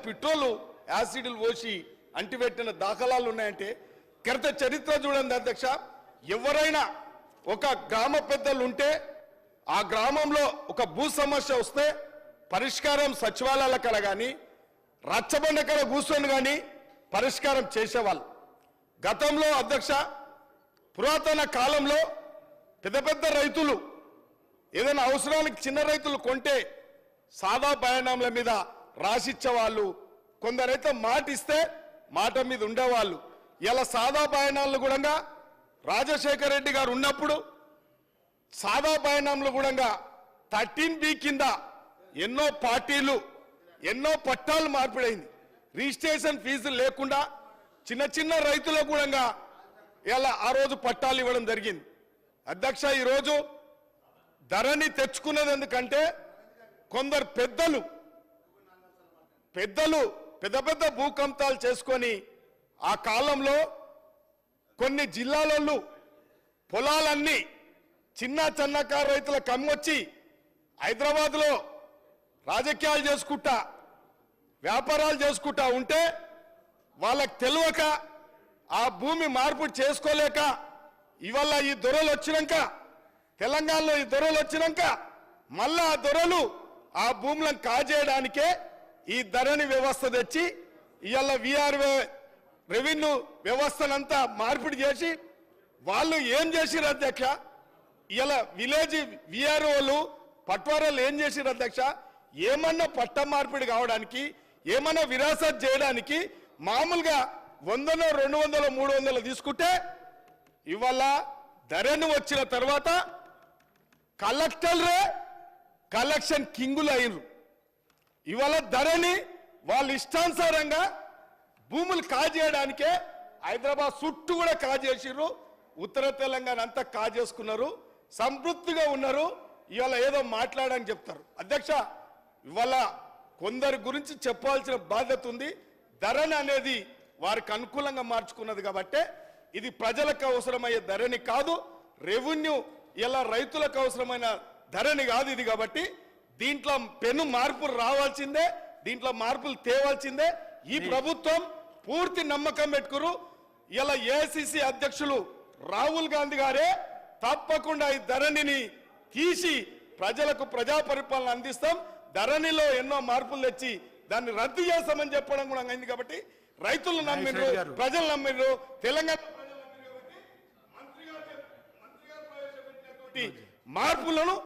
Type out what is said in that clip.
Petrol యాసిడ్లు పోసి అంటిపెట్టిన దాఖలాలు ఉన్నాయంటే గత చరిత్ర చూడండి అధ్యక్ష. ఎవరైనా ఒక గ్రామ పెద్దలు ఉంటే ఆ గ్రామంలో ఒక భూ సమస్య వస్తే పరిష్కారం సచివాలయాల కడ కానీ రచ్చబండ కడ కూర్చొని కానీ పరిష్కారం చేసేవాళ్ళు. గతంలో అధ్యక్ష పురాతన కాలంలో పెద్ద పెద్ద రైతులు ఏదైనా అవసరానికి చిన్న రైతులు కొంటే సాదా బయానాంల మీద రాసిచ్చేవాళ్ళు. కొందరైతే మాట ఇస్తే మాట మీద ఉండేవాళ్ళు. ఇలా సాదా బయానాలను కూడా రాజశేఖర రెడ్డి గారు ఉన్నప్పుడు సాదా బయానాంలు కూడా 13B కింద ఎన్నో పార్టీలు ఎన్నో పట్టాలు మార్పిడైంది. రిజిస్ట్రేషన్ ఫీజులు లేకుండా చిన్న చిన్న రైతులకు కూడా ఇలా ఆ రోజు పట్టాలు ఇవ్వడం జరిగింది. అధ్యక్ష ఈరోజు ధరని తెచ్చుకున్నది ఎందుకంటే కొందరు పెద్దలు పెద్ద పెద్ద భూకంపాలు చేసుకొని ఆ కాలంలో కొన్ని జిల్లాలలో పొలాలన్నీ చిన్న చిన్నకారు రైతులకు అమ్మొచ్చి హైదరాబాద్లో రాజకీయాలు చేసుకుంటా వ్యాపారాలు చేసుకుంటా ఉంటే వాళ్ళకి తెలియక ఆ భూమి మార్పు చేసుకోలేక ఇవాళ ఈ దొరలు వచ్చినాక తెలంగాణలో ఈ దొరలు వచ్చినాక మళ్ళా ఆ దొరలు ఆ భూములను కాజేయడానికే ఈ ధరణి వ్యవస్థ తెచ్చి ఇవాళ రెవెన్యూ వ్యవస్థనంతా మార్పిడి చేసి వాళ్ళు ఏం చేసిరు అధ్యక్ష. ఇలా విలేజ్ విఆర్ఓలు పట్వారాలు ఏం చేసిరు అధ్యక్ష. ఏమన్నా పట్ట మార్పిడి కావడానికి ఏమన్నా విరాసత్ చేయడానికి మామూలుగా 100, 200, 300 తీసుకుంటే ఇవాళ ధరణి వచ్చిన తర్వాత కలెక్టర్లే కలెక్షన్ కింగులు అయినరు. ఇవాళ ధరణి వాళ్ళ ఇష్టానుసారంగా భూములు కాజేయడానికే హైదరాబాద్ చుట్టూ కూడా కాజేసిర్రు. ఉత్తర తెలంగాణ అంతా కాజేసుకున్నారు. సంతృప్తిగా ఉన్నారు. ఇవాళ ఏదో మాట్లాడని చెప్తారు. అధ్యక్ష ఇవాళ కొందరి గురించి చెప్పాల్సిన బాధ్యత ఉంది. ధరణి అనేది వారికి అనుకూలంగా మార్చుకున్నది కాబట్టి ఇది ప్రజలకు అవసరమయ్యే ధరణి కాదు. రెవెన్యూ ఇలా రైతులకు అవసరమైన ధరణి కాదు ఇది. కాబట్టి దీంట్లో పెను మార్పులు రావాల్సిందే, దీంట్లో మార్పులు తేవాల్సిందే. ఈ ప్రభుత్వం పూర్తి నమ్మకం పెట్టుకురు. ఇలా ఏఐసిసి అధ్యక్షులు రాహుల్ గాంధీ గారే తప్పకుండా ఈ ధరణిని తీసి ప్రజలకు ప్రజా పరిపాలన అందిస్తాం, ధరణిలో ఎన్నో మార్పులు తెచ్చి దాన్ని రద్దు చేస్తామని చెప్పడం కూడా అయింది. కాబట్టి రైతులు నమ్మిండ్రు, ప్రజలు నమ్మిండ్రు, తెలంగాణ ప్రజలు నమ్మిండ్రు. కాబట్టి మంత్రి గారు ప్రవేశపెట్టినటువంటి మార్పులను